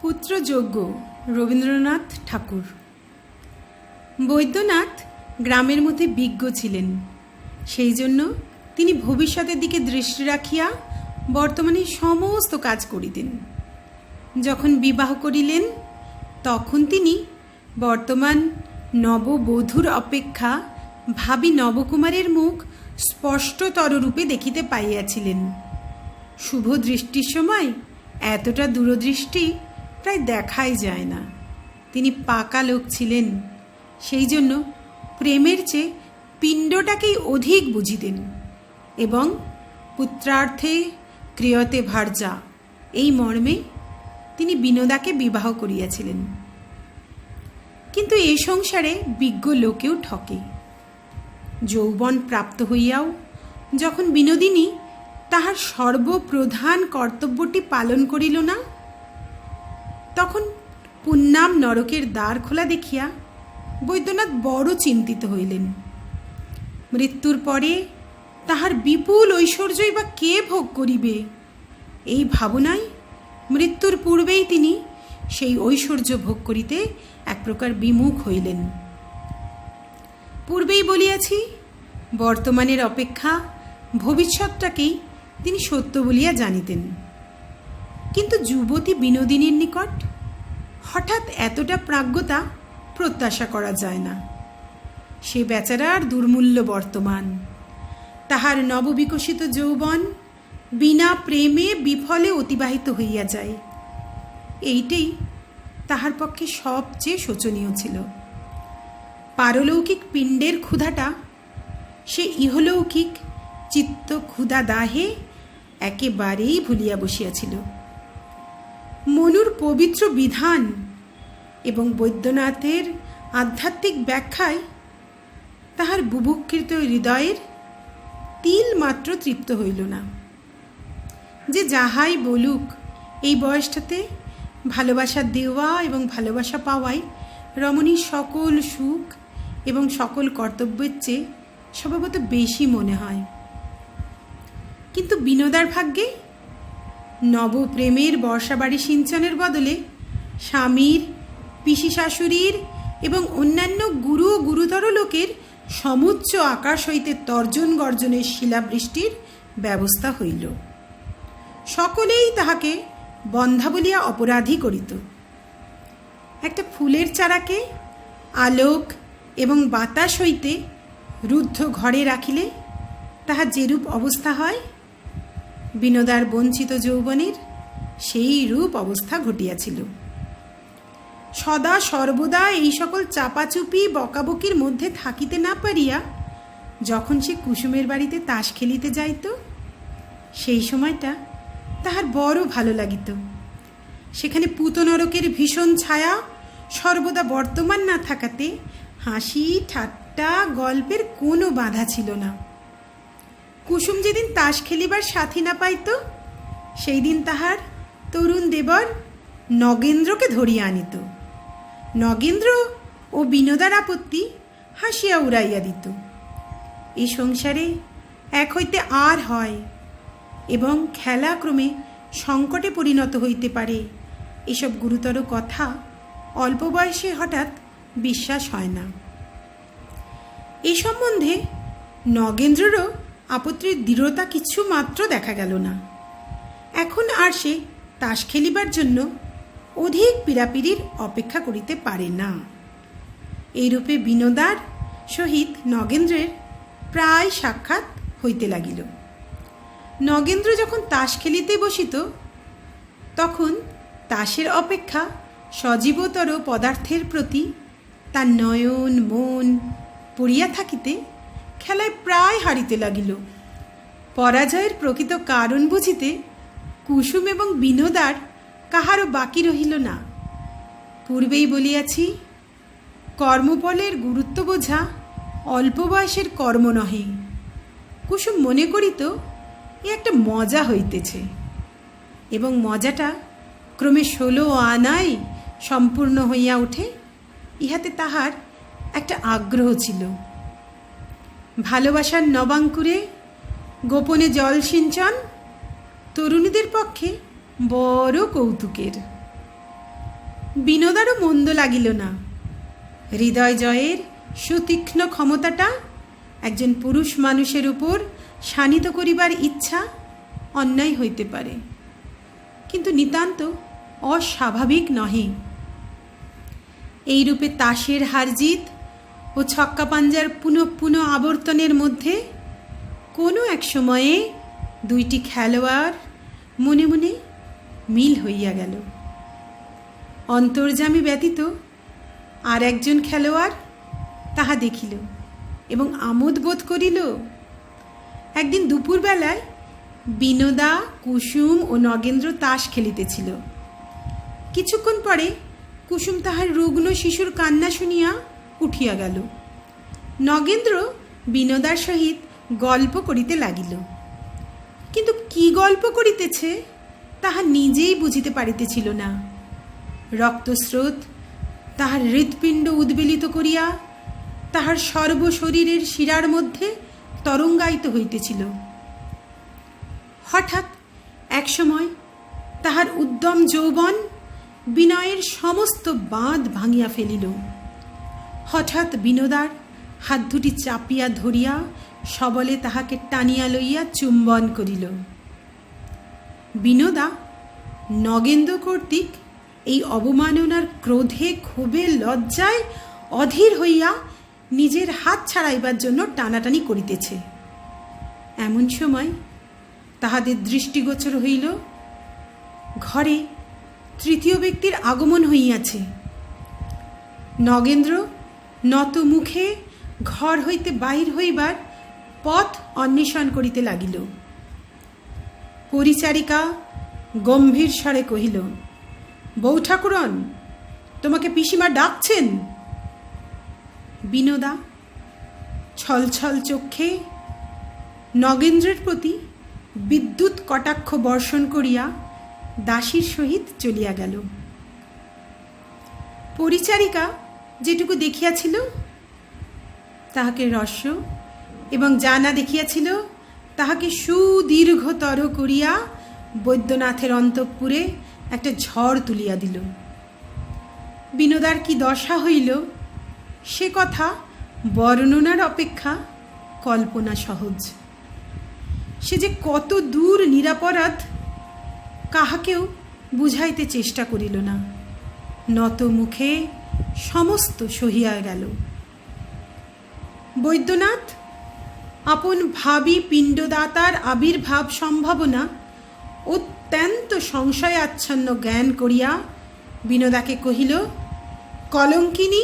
পুত্রযজ্ঞ রবীন্দ্রনাথ ঠাকুর। বৈদ্যনাথ গ্রামের মধ্যে বিজ্ঞ ছিলেন, সেই জন্য তিনি ভবিষ্যতের দিকে দৃষ্টি রাখিয়া বর্তমানে সমস্ত কাজ করিতেন। যখন বিবাহ করিলেন তখন তিনি বর্তমান নববধূর অপেক্ষা ভাবী নবকুমারের মুখ স্পষ্টতর রূপে দেখিতে পাইয়াছিলেন। শুভ দৃষ্টির সময় এতটা দূরদৃষ্টি প্রায় দেখাই যায় না। তিনি পাকা লোক ছিলেন, সেই জন্য প্রেমের চেয়ে পিণ্ডটাকেই অধিক বুঝিতেন এবং পুত্রার্থে ক্রিয়তে ভার্যা এই মর্মে তিনি বিনোদাকে বিবাহ করিয়াছিলেন। কিন্তু এই সংসারে বিজ্ঞ লোকেও ঠকে। যৌবন প্রাপ্ত হইয়াও যখন বিনোদিনী তাহার সর্বপ্রধান কর্তব্যটি পালন করিল না, তখন পুণ্যাম নরকের দ্বার খোলা দেখিয়া বৈদ্যনাথ বড় চিন্তিত হইলেন। মৃত্যুর পরে তাহার বিপুল ঐশ্বর্যই বা কে ভোগ করিবে, এই ভাবনায় মৃত্যুর পূর্বেই তিনি সেই ঐশ্বর্য ভোগ করিতে এক প্রকার বিমুখ হইলেন। পূর্বেই বলিয়াছি, বর্তমানের অপেক্ষা ভবিষ্যৎটাকেই তিনি সত্য বলিয়া জানিতেন। কিন্তু যুবতী বিনোদিনীর নিকট হঠাৎ এতটা প্রাজ্ঞতা প্রত্যাশা করা যায় না। সে বেচারার দুর্মূল্য বর্তমান, তাহার নববিকশিত যৌবন বিনা প্রেমে বিফলে অতিবাহিত হইয়া যায়। এইটাই তাহার পক্ষে সবচেয়ে শোচনীয় ছিল। পারলৌকিক পিণ্ডের ক্ষুধাটা সে ইহলৌকিক চিত্ত ক্ষুধা দাহে একেবারেই ভুলিয়া বসিয়াছিল। মনুর পবিত্র বিধান এবং বৈদ্যনাথের আধ্যাত্মিক ব্যাখ্যায় তাহার বুভুক্ষিত হৃদয়ের তিল মাত্র তৃপ্ত হইল না। যে যাহাই বলুক, এই বয়সটাতে ভালোবাসা দেওয়া এবং ভালোবাসা পাওয়াই রমণীর সকল সুখ এবং সকল কর্তব্যের চেয়ে স্বভাবত বেশি মনে হয়। কিন্তু বিনোদার ভাগ্যে নবপ্রেমের বর্ষাবাড়ি সিঞ্চনের বদলে স্বামীর, পিসি শাশুড়ির এবং অন্যান্য গুরু ও গুরুতর লোকের সমুচ্চ আকাশ হইতে তর্জন গর্জনের শিলাবৃষ্টির ব্যবস্থা হইল। সকলেই তাহাকে বন্ধা বলিয়া অপরাধী করিত। একটা ফুলের চারাকে আলোক এবং বাতাস হইতে রুদ্ধ ঘরে রাখিলে তাহার যেরূপ অবস্থা হয়, বিনোদার বঞ্চিত যৌবনের সেই রূপ অবস্থা ঘটিয়াছিল। সদা সর্বদা এই সকল চাপাচুপি বকাবকির মধ্যে থাকিতে না পারিয়া যখন সে কুসুমের বাড়িতে তাস খেলিতে যাইত, সেই সময়টা তাহার বড় ভালো লাগিত। সেখানে পুতনরকের ভীষণ ছায়া সর্বদা বর্তমান না থাকাতে হাসি ঠাট্টা গল্পের কোনো বাধা ছিল না। কুসুম যেদিন তাস খেলিবার সাথী না পাইত, সেই দিন তাহার তরুণ দেবর নগেন্দ্রকে ধরিয়া আনিত। নগেন্দ্র ও বিনোদার আপত্তি হাসিয়া উড়াইয়া দিত। এই সংসারে এক হইতে আর হয় এবং খেলা ক্রমে সংকটে পরিণত হইতে পারে, এসব গুরুতর কথা অল্প বয়সে হঠাৎ বিশ্বাস হয় না। এই সম্বন্ধে নগেন্দ্রেরও আপত্তির দৃঢ়তা কিছু মাত্র দেখা গেল না। এখন আর সে তাস খেলিবার জন্য অধিক পীড়াপিড়ির অপেক্ষা করিতে পারে না। এইরূপে বিনোদার সহিত নগেন্দ্রের প্রায় সাক্ষাৎ হইতে লাগিল। নগেন্দ্র যখন তাস খেলিতে বসিত, তখন তাসের অপেক্ষা সজীবতর পদার্থের প্রতি তার নয়ন মন পড়িয়া থাকিতে খেলায় প্রায় হারিতে লাগিল। পরাজয়ের প্রকৃত কারণ বুঝিতে কুসুম এবং বিনোদার কাহারও বাকি রহিল না। পূর্বেই বলিয়াছি, কর্মফলের গুরুত্ব বোঝা অল্প বয়সের কর্ম নহে। কুসুম মনে করিত এ একটা মজা হইতেছে এবং মজাটা ক্রমে 16 আনায় সম্পূর্ণ হইয়া ওঠে, ইহাতে তাহার একটা আগ্রহ ছিল। ভালোবাসার নবাঙ্কুরে গোপনে জল সিঞ্চন তরুণীদের পক্ষে বড় কৌতুকের। বিনোদারও মন্দ লাগিল না। হৃদয় জয়ের সুতীক্ষ্ণ ক্ষমতাটা একজন পুরুষ মানুষের উপর শানিত করিবার ইচ্ছা অন্যায় হইতে পারে, কিন্তু নিতান্ত অস্বাভাবিক নহে। এইরূপে তাসের হারজিত ও ছক্কা পাঞ্জার পুনঃ পুনঃ আবর্তনের মধ্যে কোনো এক সময়ে দুইটি খেলোয়াড় মনে মনে মিল হইয়া গেল। অন্তর্যামী ব্যতীত আর একজন খেলোয়াড় তাহা দেখিল এবং আমোদ বোধ করিল। একদিন দুপুরবেলায় বিনোদা, কুসুম ও নগেন্দ্র তাস খেলিতেছিল। কিছুক্ষণ পরে কুসুম তাহার রুগ্ন শিশুর কান্না শুনিয়া উঠিয়া গেল। নগেন্দ্র বিনোদার সহিত গল্প করিতে লাগিল, কিন্তু কি গল্প করিতেছে তাহা নিজেই বুঝিতে পারিতেছিল না। রক্তস্রোত তাহার হৃৎপিণ্ড উদ্বেলিত করিয়া তাহার সর্বশরীরের শিরার মধ্যে তরঙ্গায়িত হইতেছিল। হঠাৎ একসময় তাহার উদ্যম যৌবন বিনয়ের সমস্ত বাঁধ ভাঙিয়া ফেলিল। হঠাৎ বিনোদার হাত দুটি চাপিয়া ধরিয়া সবলে তাহাকে টানিয়া লইয়া চুম্বন করিল। বিনোদা নগেন্দ্র কর্তৃক এই অবমাননার ক্রোধে, ক্ষোভে, লজ্জায় অধীর হইয়া নিজের হাত ছাড়াইবার জন্য টানাটানি করিতেছে। এমন সময় তাহাদের দৃষ্টিগোচর হইল ঘরে তৃতীয় ব্যক্তির আগমন হইয়াছে। নগেন্দ্র নত মুখে ঘর হইতে বাহির হইবার পথ অন্বেষণ করিতে লাগিল। পরিচারিকা গম্ভীর স্বরে কহিল, বউ ঠাকুরন, তোমাকে পিসিমা ডাকছেন। বিনোদা ছলছল চক্ষে নগেন্দ্রের প্রতি বিদ্যুৎ কটাক্ষ বর্ষণ করিয়া দাসীর সহিত চলিয়া গেল। পরিচারিকা যেটুকু দেখিয়াছিল তাহাকে রস্য এবং জানা দেখিয়াছিল তাহাকে সুদীর্ঘতর করিয়া বৈদ্যনাথের অন্তঃপুরে একটা ঝড় তুলিয়া দিল। বিনোদার কি দশা হইল সে কথা বর্ণনার অপেক্ষা কল্পনা সহজ। সে যে কত দূর নিরাপরাধ কাহাকেও বুঝাইতে চেষ্টা করিল না, নত মুখে সমস্ত সহিয়া গেল। বৈদ্যনাথ আপন ভাবী পিণ্ডদাতার আবির্ভাব সম্ভাবনা অত্যন্ত সংশয়াচ্ছন্ন জ্ঞান করিয়া বিনোদাকে কহিল, কলঙ্কিনী,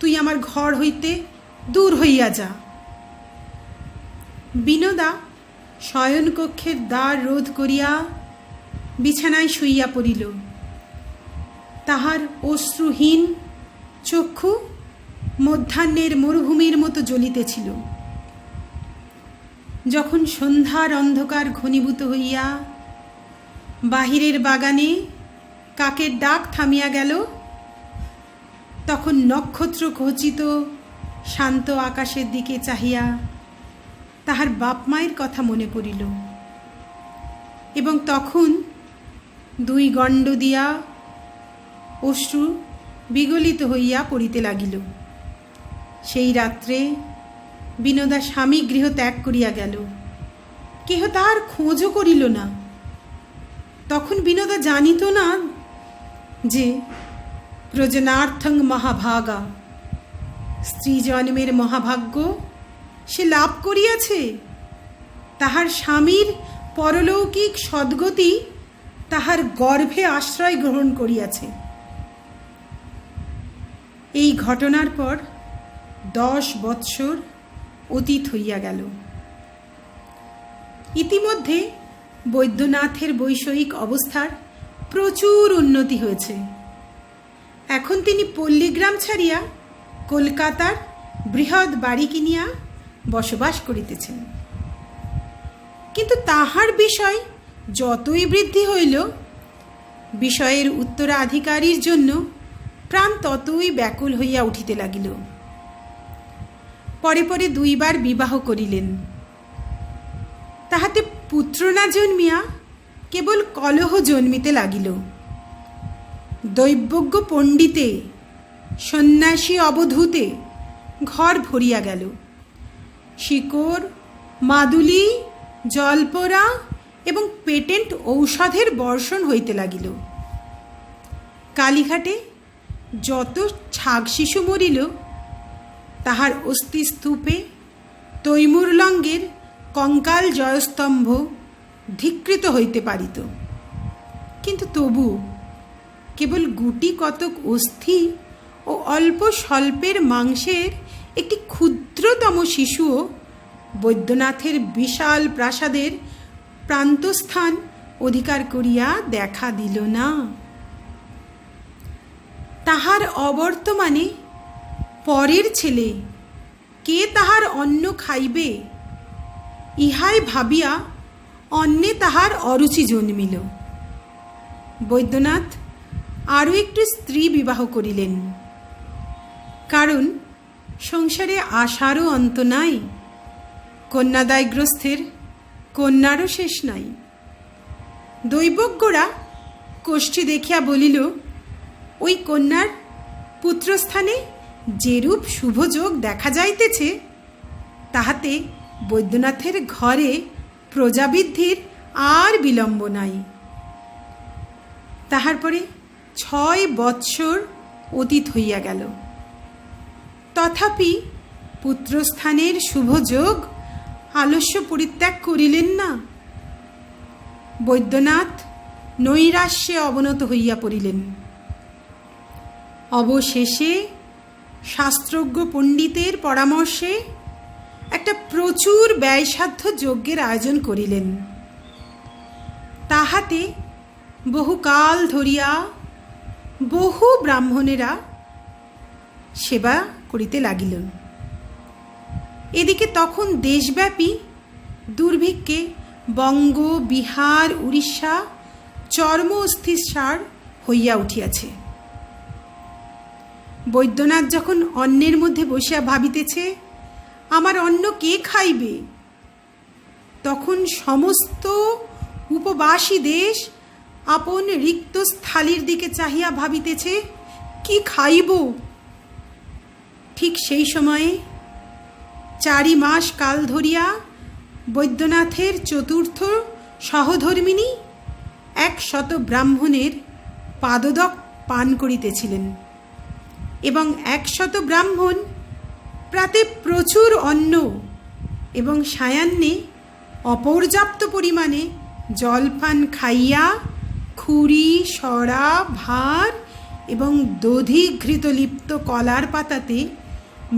তুই আমার ঘর হইতে দূর হইয়া যা। বিনোদা শয়নকক্ষের দ্বার রোধ করিয়া বিছানায় শুইয়া পড়িল। তাহার অশ্রুহীন চক্ষু মধ্যাহ্নের মরুভূমির মতো জ্বলিতেছিল। যখন সন্ধ্যার অন্ধকার ঘনীভূত হইয়া বাহিরের বাগানে কাকের ডাক থামিয়া গেল, তখন নক্ষত্র খচিত শান্ত আকাশের দিকে চাহিয়া তাহার বাপ মায়ের কথা মনে পড়িল এবং তখন দুই গণ্ড দিয়া অশ্রু বিগলিত হইয়া পড়িতে লাগিল। সেই রাত্রে বিনোদা স্বামী গৃহ ত্যাগ করিয়া গেল। কেহ তাহার খোঁজও করিল না। তখন বিনোদা জানিত না যে প্রজনার্থং মহাভাগা, স্ত্রী জন্মের মহাভাগ্য সে লাভ করিয়াছে। তাহার স্বামীর পরলৌকিক সদ্গতি তাহার গর্ভে আশ্রয় গ্রহণ করিয়াছে। এই ঘটনার পর 10 বৎসর অতীত হইয়া গেল। ইতিমধ্যে বৈদ্যনাথের বৈষয়িক অবস্থার প্রচুর উন্নতি হয়েছে। এখন তিনি পল্লীগ্রাম ছাড়িয়া কলকাতার বৃহৎ বাড়ি কিনিয়া বসবাস করিতেছেন। কিন্তু তাহার বিষয় যতই বৃদ্ধি হইল, বিষয়ের উত্তরাধিকারীর জন্য প্রাণ ততই ব্যাকুল হইয়া উঠিতে লাগিল। পরে পরে 2 বার বিবাহ করিলেন। তাহাতে পুত্র না জন্মিয়া কেবল কলহ জন্মিতে লাগিল। দৈবজ্ঞ পণ্ডিতে, সন্ন্যাসী অবধূতে ঘর ভরিয়া গেল। শিকড়, মাদুলি, জলপরা এবং পেটেন্ট ঔষধের বর্ষণ হইতে লাগিল। কালীঘাটে যত ছাগ শিশু মরিল, তাহার অস্থি স্তূপে তৈমুরলঙ্গের কঙ্কাল জয়স্তম্ভ ধিক্কৃত হইতে পারিত। কিন্তু তবু কেবল গুটি কতক অস্থি ও অল্প স্বল্পের মাংসের একটি ক্ষুদ্রতম শিশুও বৈদ্যনাথের বিশাল প্রাসাদের প্রান্তস্থান অধিকার করিয়া দেখা দিল না। তাহার অবর্তমানে পরের ছেলে কে তাহার অন্ন খাইবে, ইহাই ভাবিয়া অন্নে তাহার অরুচি জন্মিল। বৈদ্যনাথ আরও একটু স্ত্রী বিবাহ করিলেন, কারণ সংসারে আশারও অন্ত নাই, কন্যাদায়গ্রস্থের কন্যারও শেষ নাই। দৈবজ্ঞরা কোষ্ঠী দেখিয়া বলিল, ওই কন্যার পুত্রস্থানে যেরূপ শুভযোগ দেখা যাইতেছে, তাহাতে বৈদ্যনাথের ঘরে প্রজাবৃদ্ধির আর বিলম্ব নাই। তাহার পরে 6 বৎসর অতীত হইয়া গেল, তথাপি পুত্রস্থানের শুভযোগ আলস্য পরিত্যাগ করিলেন না। বৈদ্যনাথ নৈরাশ্যে অবনত হইয়া পড়িলেন। অবশেষে শাস্ত্রজ্ঞ পণ্ডিতের পরামর্শে একটা প্রচুর ব্যয়সাধ্য যজ্ঞের আয়োজন করিলেন। তাহাতে বহুকাল ধরিয়া বহু ব্রাহ্মণেরা সেবা করিতে লাগিলেন। এদিকে তখন দেশব্যাপী দুর্ভিক্ষে বঙ্গ, বিহার, উড়িষ্যা চর্ম অস্থিসার হইয়া উঠিয়াছে। বৈদ্যনাথ যখন অন্নের মধ্যে বসিয়া ভাবিতেছে, আমার অন্ন কে খাইবে, তখন সমস্ত উপবাসী দেশ আপন রিক্ত স্থালির দিকে চাহিয়া ভাবিতেছে, কি খাইব। ঠিক সেই সময়ে 4 মাস কাল ধরিয়া বৈদ্যনাথের চতুর্থ সহধর্মিণী 100 ব্রাহ্মণের পাদদক পান করিতেছিলেন, এবং 100 ব্রাহ্মণ প্রাতে প্রচুর অন্ন এবং সায়াহ্নে অপর্যাপ্ত পরিমাণে জলপান খাইয়া খুরি, সরা, ভার এবং দধিঘৃতলিপ্ত কলার পাতাতে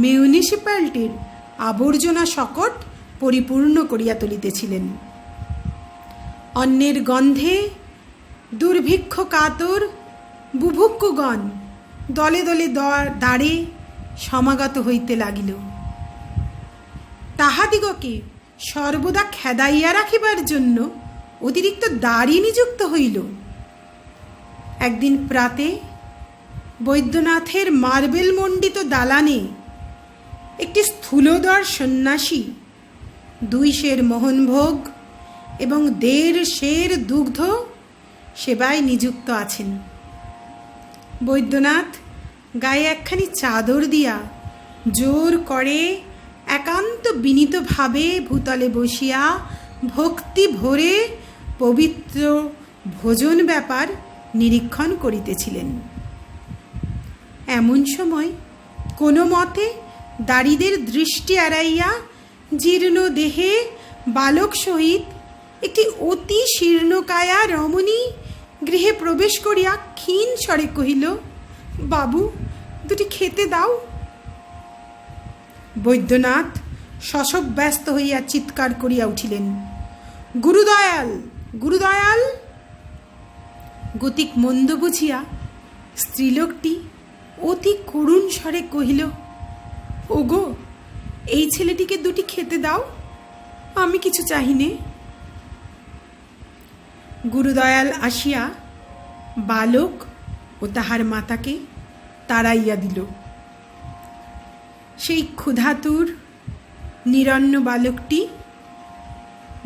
মিউনিসিপ্যালিটির আবর্জনা শকট পরিপূর্ণ করিয়া তুলিতেছিলেন। অন্নের গন্ধে দুর্ভিক্ষ কাতর বুভুক্ষুগণ দলে দলে দ্বারে সমাগত হইতে লাগিল। তাহাদিগকে সর্বদা খেদাইয়া রাখিবার জন্য অতিরিক্ত দ্বারী নিযুক্ত হইল। একদিন প্রাতে বৈদ্যনাথের মার্বেল মণ্ডিত দালানে একটি স্থূলদর সন্ন্যাসী 2 সের মোহনভোগ এবং 1.5 সের দুগ্ধ সেবায় নিযুক্ত আছেন। বৈদ্যনাথ গায়ে একখানি চাদর দিয়া জোর করে একান্ত বিনীতভাবে ভূতলে বসিয়া ভক্তি ভরে পবিত্র ভোজন ব্যাপার নিরীক্ষণ করিতেছিলেন। এমন সময় কোনো মতে দাড়িদের দৃষ্টি এড়াইয়া জীর্ণ দেহে বালক সহিত একটি অতি শীর্ণকায়া রমণী গৃহে প্রবেশ করিয়া ক্ষীণ স্বরে কহিল, বাবু, 2টি খেতে দাও। বৈদ্যনাথ শশব ব্যস্ত হইয়া চিৎকার করিয়া উঠিলেন, গুরুদয়াল, গুরুদয়াল। গতিক মন্দ বুঝিয়া স্ত্রীলোকটি অতি করুণ স্বরে কহিল, ওগো, এই ছেলেটিকে 2টি খেতে দাও, আমি কিছু চাহিনে। গুরুদয়াল আসিয়া বালক ও তাহার মাতাকে তাড়াইয়া দিল। সেই ক্ষুধাতুর নিরন্ন বালকটি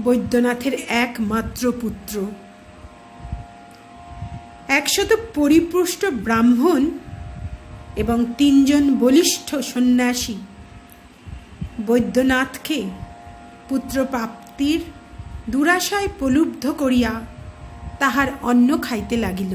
বৈদ্যনাথের একমাত্র পুত্র। 100 পরিপুষ্ট ব্রাহ্মণ এবং 3 জন বলিষ্ঠ সন্ন্যাসী বৈদ্যনাথকে পুত্রপ্রাপ্তির দুরাশায় প্রলুব্ধ করিয়া তাহার অন্ন খাইতে লাগিল।